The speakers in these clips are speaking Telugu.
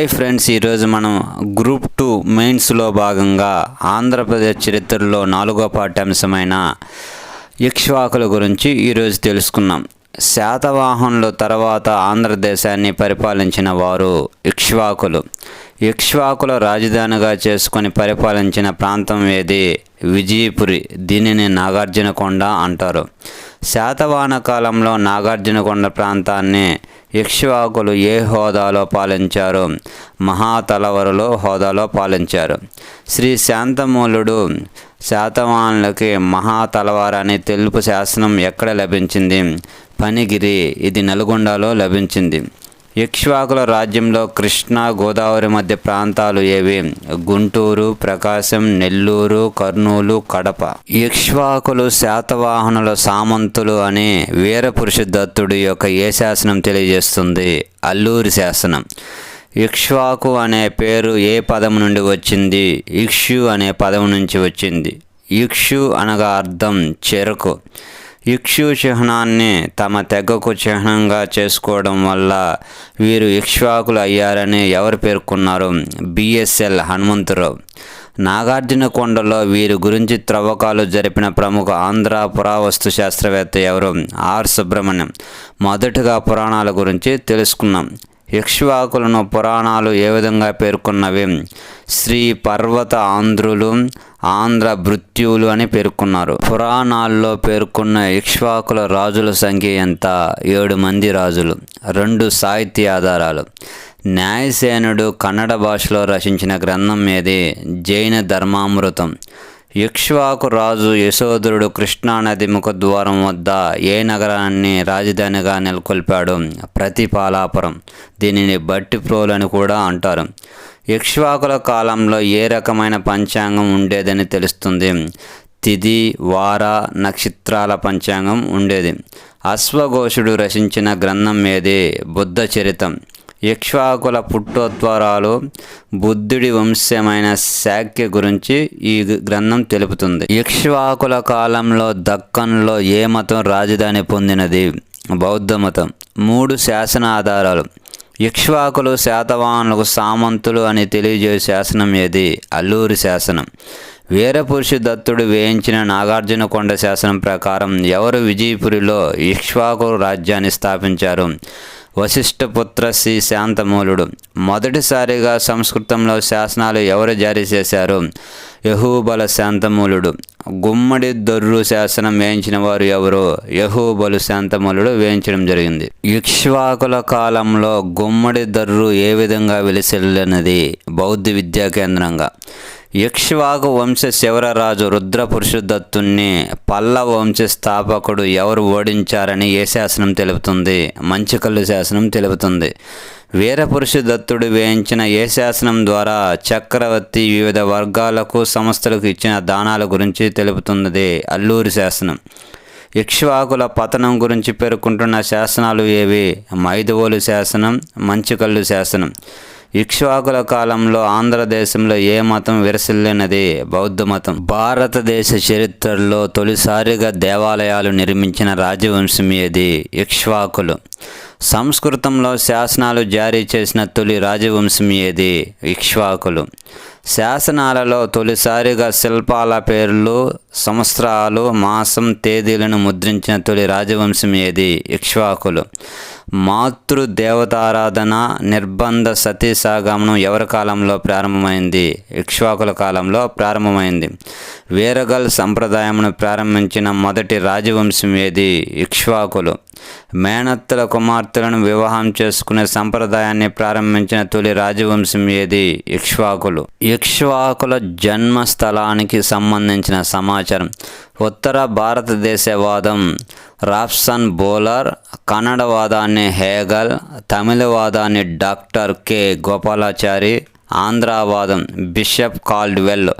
హాయ్ ఫ్రెండ్స్, ఈరోజు మనం గ్రూప్ 2 మెయిన్స్లో భాగంగా ఆంధ్రప్రదేశ్ చరిత్రలో 4వ పాఠ్యాంశమైన ఇక్ష్వాకుల గురించి ఈరోజు తెలుసుకున్నాం. శాతవాహనుల తర్వాత ఆంధ్రదేశాన్ని పరిపాలించిన వారు ఇక్ష్వాకులు. ఇక్ష్వాకుల రాజధానిగా చేసుకొని పరిపాలించిన ప్రాంతం ఏది? విజయపురి. దీనిని నాగార్జునకొండ అంటారు. శాతవాహన కాలంలో నాగార్జునకొండ ప్రాంతాన్ని ఇక్ష్వాకులు ఏ హోదాలో పాలించారు? మహాతలవరులో హోదాలో పాలించారు. శ్రీ శాంతమూలుడు శాతవాహనులకి మహాతలవారు అనే తెలుపు శాసనం ఎక్కడ లభించింది? పనిగిరి. ఇది నల్గొండలో లభించింది. ఇక్ష్వాకుల రాజ్యంలో కృష్ణా గోదావరి మధ్య ప్రాంతాలు ఏవి? గుంటూరు, ప్రకాశం, నెల్లూరు, కర్నూలు, కడప. ఇక్ష్వాకులు శాతవాహనుల సామంతులు అని వీరపురుషదత్తుడి యొక్క ఏ శాసనం తెలియజేస్తుంది? అల్లూరి శాసనం. ఇక్ష్వాకు అనే పేరు ఏ పదం నుండి వచ్చింది? ఇక్షు అనే పదం నుంచి వచ్చింది. ఇక్షు అనగా అర్థం చెరకు. ఇక్షు చిహ్నాన్ని తమ తెగకు చిహ్నంగా చేసుకోవడం వల్ల వీరు ఇక్ష్వాకులు అయ్యారని ఎవరు పేర్కొన్నారు? బిఎస్ఎల్ హనుమంతరావు. నాగార్జునకొండలో వీరి గురించి త్రవ్వకాలు జరిపిన ప్రముఖ ఆంధ్ర పురావస్తు శాస్త్రవేత్త ఎవరు? ఆర్ సుబ్రహ్మణ్యం. మొదటగా పురాణాల గురించి తెలుసుకున్నాం. ఇక్ష్వాకులను పురాణాలు ఏ విధంగా పేర్కొన్నవి? శ్రీ పర్వత ఆంధ్రులు, ఆంధ్ర భృత్యులు అని పేర్కొన్నారు. పురాణాల్లో పేర్కొన్న ఇక్ష్వాకుల రాజుల సంఖ్య ఎంత? 7 మంది రాజులు. 2 సాహిత్య ఆధారాలు. న్యాయసేనుడు కన్నడ భాషలో రచించిన గ్రంథం ఏది? జైన ధర్మామృతం. ఇక్ష్వాకు రాజు యశోధరుడు కృష్ణానది ముఖద్వారం వద్ద ఏ నగరాన్ని రాజధానిగా నెలకొల్పాడు? ప్రతిపాలాపురం. దీనిని బట్టిప్రోలు అని కూడా అంటారు. ఇక్ష్వాకుల కాలంలో ఏ రకమైన పంచాంగం ఉండేదని తెలుస్తుంది? తిథి, వార, నక్షత్రాల పంచాంగం ఉండేది. అశ్వఘోషుడు రచించిన గ్రంథం ఏది? బుద్ధ చరితం. ఇక్ష్వాకుల పుట్టోత్వరాలు, బుద్ధుడి వంశమైన శాక్య గురించి ఈ గ్రంథం తెలుపుతుంది. ఇక్ష్వాకుల కాలంలో దక్కన్లో ఏ మతం రాజధాని పొందినది? బౌద్ధ మతం. 3 శాసన ఆధారాలు. ఇక్ష్వాకులు శాతవాహనులకు సామంతులు అని తెలియజేసే శాసనం ఏది? అల్లూరి శాసనం. వీరపురుషదత్తుడు వేయించిన నాగార్జునకొండ శాసనం ప్రకారం ఎవరు విజయపురిలో ఇక్ష్వాకుల రాజ్యాన్ని స్థాపించారు? వశిష్ఠపుత్ర శ్రీ శాంతమూలుడు. మొదటిసారిగా సంస్కృతంలో శాసనాలు ఎవరు జారీ చేశారు? యహూబల శాంతమూలుడు. గుమ్మడి దొర్రు శాసనం వేయించిన వారు ఎవరు? యహూబలు శాంతమూలుడు వేయించడం జరిగింది. ఇక్ష్వాకుల కాలంలో గుమ్మడి దొర్రు ఏ విధంగా వెలిసిల్లినది? బౌద్ధ విద్యా కేంద్రంగా. ఇక్ష్వాకు వంశ శివరరాజు రుద్రపురుషదత్తుణ్ణి పల్లవ వంశ స్థాపకుడు ఎవరు ఓడించారని ఏ శాసనం తెలుపుతుంది? మంచికల్లు శాసనం తెలుపుతుంది. వీరపురుషదత్తుడు వేయించిన ఏ శాసనం ద్వారా చక్రవర్తి వివిధ వర్గాలకు సంస్థలకు ఇచ్చిన దానాల గురించి తెలుపుతున్నది? అల్లూరి శాసనం. ఇక్ష్వాకుల పతనం గురించి పేర్కొంటున్న శాసనాలు ఏవి? మైదువోలు శాసనం, మంచికల్లు శాసనం. ఇక్ష్వాకుల కాలంలో ఆంధ్రదేశంలో ఏ మతం విరసిల్లినది? బౌద్ధ మతం. భారతదేశ చరిత్రలో తొలిసారిగా దేవాలయాలు నిర్మించిన రాజవంశం ఏది? ఇక్ష్వాకులు. సంస్కృతంలో శాసనాలు జారీ చేసిన తొలి రాజవంశం ఏది? ఇక్ష్వాకులు. శాసనాలలో తొలిసారిగా శిల్పాల పేర్లు, సంవత్సరాలు, మాసం, తేదీలను ముద్రించిన తొలి రాజవంశం ఏది? ఇక్ష్వాకులు. మాతృ దేవతారాధన, నిర్బంధ సతీసాగమనం ఎవరి కాలంలో ప్రారంభమైంది? ఇక్ష్వాకుల కాలంలో ప్రారంభమైంది. వీరగల్ సంప్రదాయమును ప్రారంభించిన మొదటి రాజవంశం ఏది? ఇక్ష్వాకులు. మేనత్తల కుమార్తెలను వివాహం చేసుకునే సంప్రదాయాన్ని ప్రారంభించిన తొలి రాజవంశం ఏది? ఇక్ష్వాకులు. ఇక్ష్వాకుల జన్మస్థలానికి సంబంధించిన సమాచారం. ఉత్తర భారతదేశ వాదం రాబ్సన్ బోలర్, కన్నడ వాదాన్ని హేగల్, తమిళ వాదాన్ని డాక్టర్ కె గోపాలాచారి, ఆంధ్రవాదం బిషప్ కాల్డ్వెల్.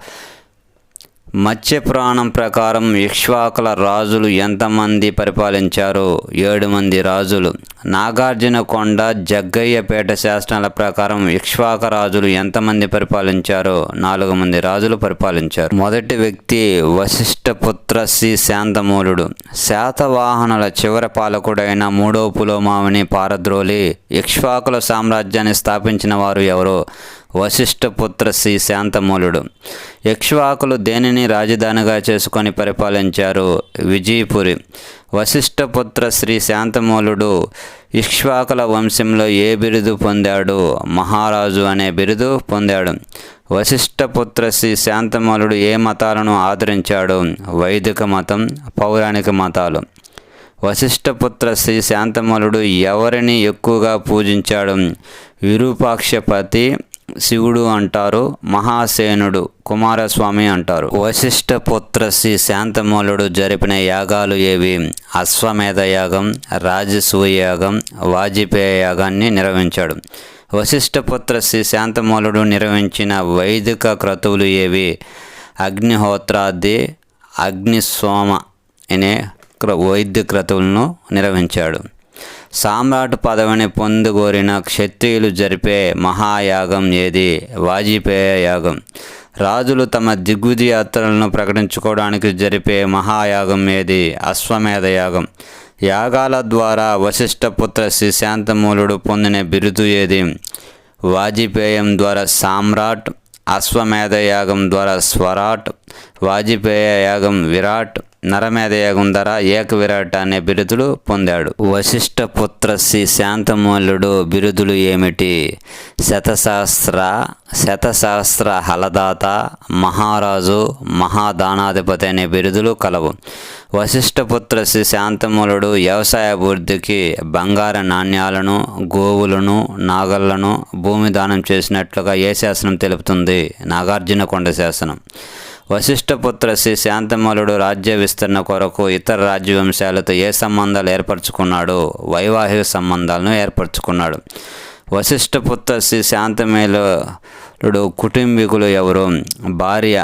మత్స్య పురాణం ప్రకారం ఇక్ష్వాకుల రాజులు ఎంతమంది పరిపాలించారు? 7 మంది రాజులు. నాగార్జునకొండ జగ్గయ్యపేట శాసనాల ప్రకారం ఇక్ష్వాక రాజులు ఎంతమంది పరిపాలించారు? 4 మంది రాజులు పరిపాలించారు. మొదటి వ్యక్తి వశిష్ఠపుత్ర శ్రీ శాంతమూలుడు. శాతవాహనుల చివరి పాలకుడైన 3వ పులోమావిని పారద్రోలి ఇక్ష్వాకుల సామ్రాజ్యాన్ని స్థాపించిన వారు ఎవరు? వశిష్ఠపుత్ర శ్రీ శాంతమూలుడు. ఇక్ష్వాకులు దేనిని రాజధానిగా చేసుకొని పరిపాలించారు? విజయపురి. వశిష్ఠపుత్ర శ్రీ శాంతమూలుడు ఇక్ష్వాకుల వంశంలో ఏ బిరుదు పొందాడు? మహారాజు అనే బిరుదు పొందాడు. వశిష్ఠపుత్ర శ్రీ శాంతమూలుడు ఏ మతాలను ఆదరించాడు? వైదిక మతం, పౌరాణిక మతాలు. వశిష్ఠపుత్ర శ్రీ శాంతమూలుడు ఎవరిని ఎక్కువగా పూజించాడు? విరూపాక్షపతి శివుడు అంటారు, మహాసేనుడు కుమారస్వామి అంటారు. వశిష్ఠపుత్ర శ్రీ శాంతమూలుడు జరిపిన యాగాలు ఏవి? అశ్వమేధ యాగం, రాజసూయ యాగం, వాజపేయ యాగాన్ని నిర్వహించాడు. వశిష్ఠపుత్ర శ్రీ శాంతమూలుడు నిర్వహించిన వైదిక క్రతువులు ఏవి? అగ్నిహోత్రాది, అగ్నిసోమ అనే వైద్య క్రతువులను నిర్వహించాడు. సామ్రాట్ పదవిని పొందుగోరిన క్షత్రియులు జరిపే మహాయాగం ఏది? వాజపేయ యాగం. రాజులు తమ దిగ్విజయాత్రలను ప్రకటించుకోవడానికి జరిపే మహాయాగం ఏది? అశ్వమేధ యాగం. యాగాల ద్వారా వశిష్ఠపుత్ర శ్రీ శాంతమూలుడు పొందిన బిరుదు ఏది? వాజపేయం ద్వారా సామ్రాట్, అశ్వమేధ యాగం ద్వారా స్వరాట్, వాజపేయ యాగం విరాట్, నరమేధ యాగం ద్వారా ఏకవిరాట్ అనే బిరుదులు పొందాడు. వశిష్ఠపుత్ర శ్రీ శాంతమూలుడు బిరుదులు ఏమిటి? శతసహస్ర హలదాత, మహారాజు, మహాదానాధిపతి అనే బిరుదులు కలవు. వశిష్ఠపుత్ర శ్రీ శాంతమూలుడు వ్యవసాయ అభివృద్ధికి బంగారు నాణ్యాలను, గోవులను, నాగళ్లను భూమి దానం చేసినట్లుగా ఏ శాసనం తెలుపుతుంది? నాగార్జునకొండ శాసనం. వశిష్ఠపుత్ర శ్రీ శాంతమూలుడు రాజ్య విస్తరణ కొరకు ఇతర రాజ్యవంశాలతో ఏ సంబంధాలు ఏర్పరచుకున్నాడు? వైవాహిక సంబంధాలను ఏర్పరచుకున్నాడు. వశిష్ఠపుత్ర శ్రీ శాంతమూలుడు కుటుంబీకులు ఎవరు? భార్య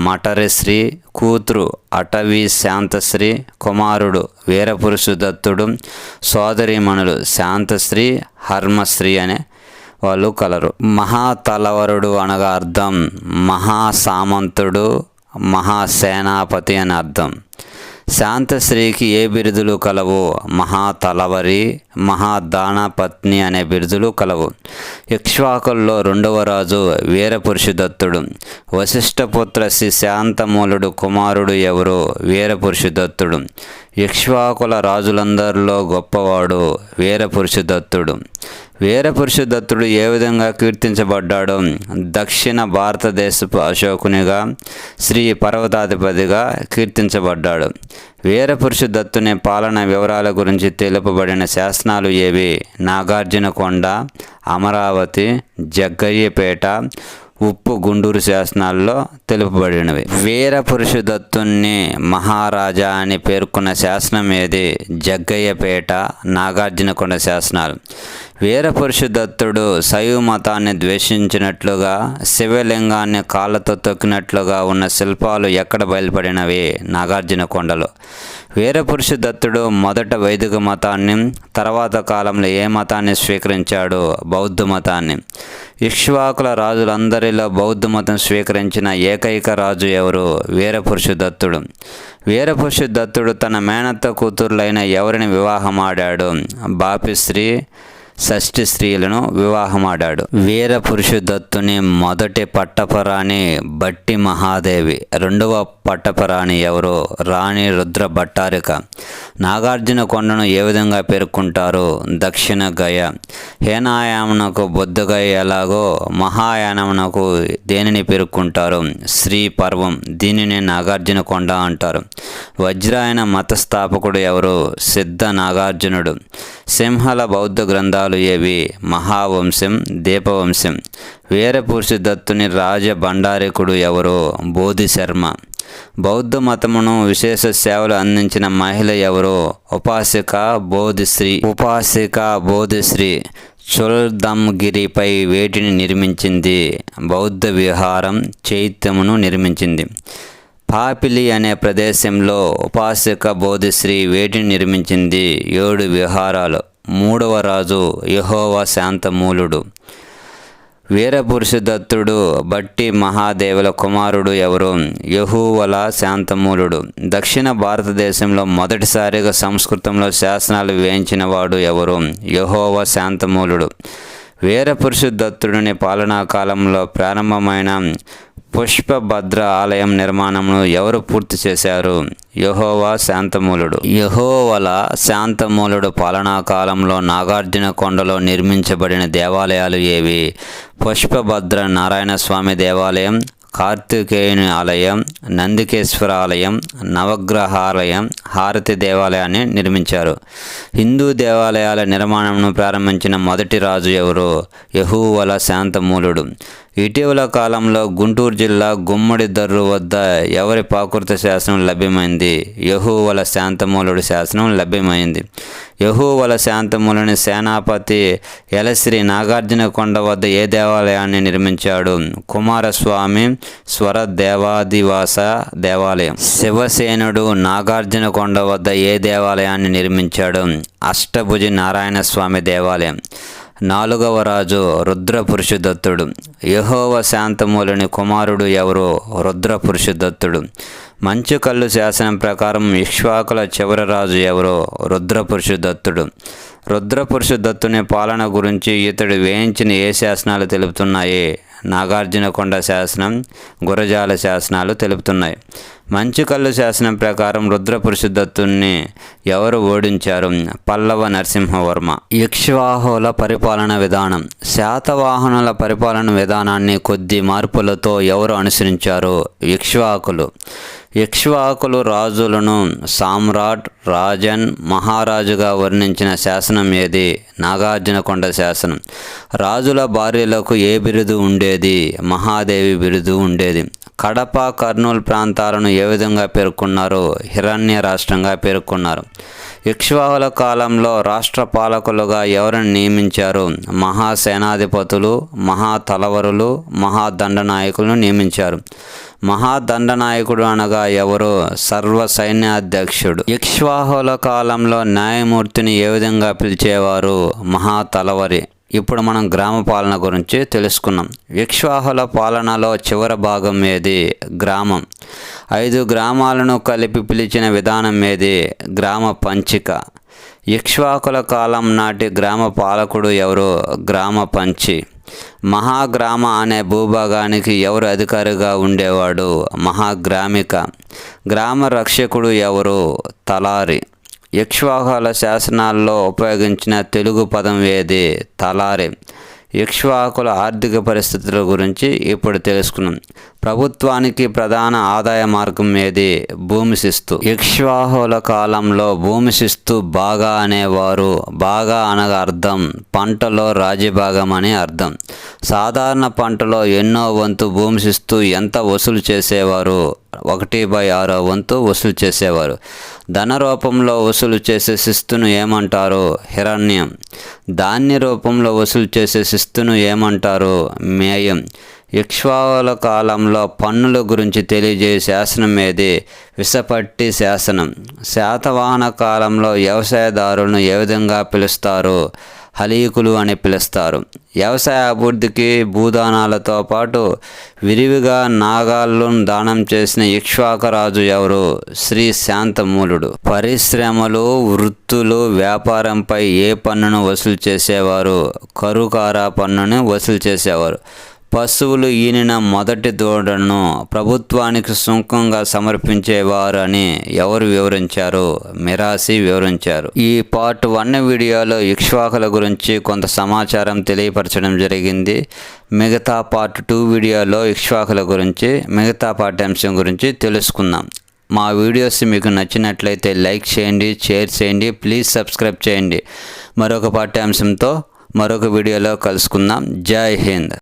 మటరిశ్రీ, కూతురు అటవీ శాంతశ్రీ, కుమారుడు వీరపురుషదత్తుడు, సోదరీమణులు శాంతశ్రీ, హర్మశ్రీ అనే వాళ్ళు కలరు. మహాతలవరుడు అనగా అర్థం మహాసామంతుడు, మహాసేనాపతి అని అర్థం. శాంతశ్రీకి ఏ బిరుదులు కలవు? మహాతలవరి, మహాదానపత్ని అనే బిరుదులు కలవు. ఇక్ష్వాకుల్లో 2వ రాజు వీరపురుషదత్తుడు. వశిష్ఠపుత్ర శ్రీ శాంతమూలుడు కుమారుడు ఎవరు? వీరపురుషదత్తుడు. ఇక్ష్వాకుల రాజులందరిలో గొప్పవాడు వీరపురుషదత్తుడు. వీరపురుషదత్తుడు ఏ విధంగా కీర్తించబడ్డాడు? దక్షిణ భారతదేశపు అశోకునిగా, శ్రీ పర్వతాధిపతిగా కీర్తించబడ్డాడు. వీరపురుషదత్తుని పాలన వివరాల గురించి తెలుపబడిన శాసనాలు ఏవి? నాగార్జునకొండ, అమరావతి, జగ్గయ్యపేట, ఉప్పు గుండూరు శాసనాల్లో తెలుపబడినవి. వీరపురుషదత్తుని మహారాజా అని పేర్కొన్న శాసనం ఏది? జగ్గయ్యపేట, నాగార్జునకొండ శాసనాలు. వీరపురుషదత్తుడు శైవ మతాన్ని ద్వేషించినట్లుగా, శివలింగాన్ని కాళ్ళతో తొక్కినట్లుగా ఉన్న శిల్పాలు ఎక్కడ బయలుపడినవి? నాగార్జునకొండలో. వీరపురుషదత్తుడు మొదట వైదిక మతాన్ని, తర్వాత కాలంలో ఏ మతాన్ని స్వీకరించాడు? బౌద్ధ మతాన్ని. ఇక్ష్వాకుల రాజులందరిలో బౌద్ధ మతం స్వీకరించిన ఏకైక రాజు ఎవరు? వీరపురుషదత్తుడు. వీరపురుషదత్తుడు తన మేనత్త కూతుర్లైన ఎవరిని వివాహమాడాడు? బాపిశ్రీ, షష్ఠి స్త్రీలను వివాహమాడాడు. వీరపురుషదత్తుని మొదటి పట్టపరాణి బట్టి మహాదేవి. 2వ పట్టపరాణి ఎవరు? రాణి రుద్ర భట్టారిక. నాగార్జునకొండను ఏ విధంగా పేర్కొంటారు? దక్షిణ గయ. హేనాయామునకు బొద్దుగయ ఎలాగో మహాయానమునకు దేనిని పేర్కొంటారు? శ్రీ పర్వం. దీనిని నాగార్జునకొండ అంటారు. వజ్రాయన మత స్థాపకుడు ఎవరు? సిద్ధ నాగార్జునుడు. సింహల బౌద్ధ గ్రంథాలు ఏవి? మహావంశం, దీపవంశం. వీరపురుషదత్తుని రాజ భండారికుడు ఎవరు? బోధిశర్మ. బౌద్ధ మతమును విశేష సేవలు అందించిన మహిళ ఎవరు? ఉపాసిక బోధిశ్రీ. చుల్దమ్గిరిపై వేటిని నిర్మించింది? బౌద్ధ విహారం, చైత్యమును నిర్మించింది. పాపిలి అనే ప్రదేశంలో ఉపాసక బోధిశ్రీ వేటిని నిర్మించింది? 7 విహారాలు. 3వ రాజు యెహోవా శాంతమూలుడు. వీరపురుషదత్తుడు బట్టి మహాదేవుల కుమారుడు ఎవరు? యెహూవల శాంతమూలుడు. దక్షిణ భారతదేశంలో మొదటిసారిగా సంస్కృతంలో శాసనాలు వేయించిన వాడు ఎవరు? యెహోవా శాంతమూలుడు. వీరపురుషదత్తుడిని పాలనా కాలంలో ప్రారంభమైన పుష్పభద్ర ఆలయం నిర్మాణమును ఎవరు పూర్తి చేశారు? యెహోవా శాంతమూలుడు. యెహోవల శాంతమూలుడు పాలనా కాలంలో నాగార్జున కొండలో నిర్మించబడిన దేవాలయాలు ఏవి? పుష్పభద్ర నారాయణ స్వామి దేవాలయం, కార్తికేయుని ఆలయం, నందికేశ్వర ఆలయం, నవగ్రహాలయం, హారతి దేవాలయాన్ని నిర్మించారు. హిందూ దేవాలయాల నిర్మాణంను ప్రారంభించిన మొదటి రాజు ఎవరు? యెహూవల శాంతమూలుడు. ఇటీవల కాలంలో గుంటూరు జిల్లా గుమ్మడి దర్రు వద్ద ఎవరి ప్రాకృత శాసనం లభ్యమైంది? యెహూవల శాంతమూలుడు శాసనం లభ్యమైంది. యెహూవల శాంతమూలుని సేనాపతి యలశ్రీ నాగార్జున కొండ వద్ద ఏ దేవాలయాన్ని నిర్మించాడు? కుమారస్వామి స్వర దేవాదివాస దేవాలయం. శివసేనుడు నాగార్జున కొండ వద్ద ఏ దేవాలయాన్ని నిర్మించాడు? అష్టభుజి నారాయణ స్వామి దేవాలయం. 4వ రాజు రుద్రపురుషదత్తుడు. యెహోవా శాంతమూలుని కుమారుడు ఎవరు? రుద్రపురుషదత్తుడు. మంచుకల్లు శాసనం ప్రకారం ఇక్ష్వాకుల చివరి రాజు ఎవరు? రుద్రపురుషదత్తుడు. రుద్రపురుషదత్తుని పాలన గురించి ఇతడు వేయించిన ఏ శాసనాలు తెలుపుతున్నాయి? నాగార్జునకొండ శాసనం, గురజాల శాసనాలు తెలుపుతున్నాయి. మంచుకల్లు శాసనం ప్రకారం రుద్రపురుషదత్తుని ఎవరు ఓడించారు? పల్లవ నరసింహవర్మ. ఇక్ష్వాకుల పరిపాలన విధానం. శాతవాహనుల పరిపాలన విధానాన్ని కొద్ది మార్పులతో ఎవరు అనుసరించారు? ఇక్ష్వాకులు. ఇక్ష్వాకులు రాజులను సామ్రాట్, రాజన్, మహారాజుగా వర్ణించిన శాసనం ఏది? నాగార్జునకొండ శాసనం. రాజుల భార్యలకు ఏ బిరుదు ఉండేది? మహాదేవి బిరుదు ఉండేది. కడప, కర్నూలు ప్రాంతాలను ఏ విధంగా పేర్కొన్నారు? హిరణ్య రాష్ట్రంగా పేర్కొన్నారు. ఇక్ష్వాకుల కాలంలో రాష్ట్ర పాలకులుగా ఎవరిని నియమించారు? మహాసేనాధిపతులు, మహాతలవరులు, మహాదండనాయకులను నియమించారు. మహాదండనాయకుడు అనగా ఎవరు? సర్వ సైన్యాధ్యక్షుడు. ఇక్ష్వాకుల కాలంలో న్యాయమూర్తిని ఏ విధంగా పిలిచేవారు? మహాతలవరి. ఇప్పుడు మనం గ్రామ పాలన గురించి తెలుసుకున్నాం. ఇక్ష్వాకుల పాలనలో చివరి భాగం ఏది? గ్రామం. 5 గ్రామాలను కలిపి పిలిచిన విధానం ఏది? గ్రామ పంచిక. ఇక్ష్వాకుల కాలం నాటి గ్రామ పాలకుడు ఎవరు? గ్రామ పంచి. మహాగ్రామ అనే భూభాగానికి ఎవరు అధికారిగా ఉండేవాడు? మహాగ్రామిక. గ్రామ రక్షకుడు ఎవరు? తలారి. ఇక్ష్వాకుల శాసనాల్లో ఉపయోగించిన తెలుగు పదం ఏది? తలారి. ఇక్ష్వాకుల ఆర్థిక పరిస్థితుల గురించి ఇప్పుడు తెలుసుకున్నాం. ప్రభుత్వానికి ప్రధాన ఆదాయ మార్గం ఏది? భూమి శిస్తు. ఇక్ష్వాకుల కాలంలో భూమి శిస్తు బాగా అనేవారు. బాగా అనగా అర్థం పంటలో రాజ్యభాగం అని అర్థం. సాధారణ పంటలో ఎన్నో వంతు భూమి శిస్తు ఎంత వసూలు చేసేవారు? 1/6 వంతు వసూలు చేసేవారు. ధన రూపంలో వసూలు చేసే శిస్తును ఏమంటారు? హిరణ్యం. ధాన్య రూపంలో వసూలు చేసే శిస్తును ఏమంటారు? మేయం. ఇక్ష్వాకుల కాలంలో పన్నుల గురించి తెలియజేసే శాసనం ఏది? విసపట్టి శాసనం. శాతవాహన కాలంలో వ్యవసాయదారులను ఏ విధంగా పిలుస్తారు? హలీకులు అని పిలుస్తారు. వ్యవసాయ అభివృద్ధికి భూదానాలతో పాటు విరివిగా నాగాలను దానం చేసిన ఇక్ష్వాకు రాజు ఎవరు? శ్రీ శాంతమూలుడు. పరిశ్రమలు, వృత్తులు, వ్యాపారంపై ఏ పన్నును వసూలు చేసేవారు? కరుకారా పన్నును వసూలు చేసేవారు. పశువులు ఈనిన మొదటి దూడను ప్రభుత్వానికి సుంకంగా సమర్పించేవారు అని ఎవరు వివరించారు? మిరాసి వివరించారు. ఈ పార్ట్ 1 వీడియోలో ఇక్ష్వాకుల గురించి కొంత సమాచారం తెలియపరచడం జరిగింది. మిగతా పార్ట్ 2 వీడియోలో ఇక్ష్వాకుల గురించి మిగతా పాఠ్యాంశం గురించి తెలుసుకుందాం. మా వీడియోస్ మీకు నచ్చినట్లయితే లైక్ చేయండి, షేర్ చేయండి, ప్లీజ్ సబ్స్క్రైబ్ చేయండి. మరొక పాఠ్యాంశంతో మరొక వీడియోలో కలుసుకుందాం. జై హింద్.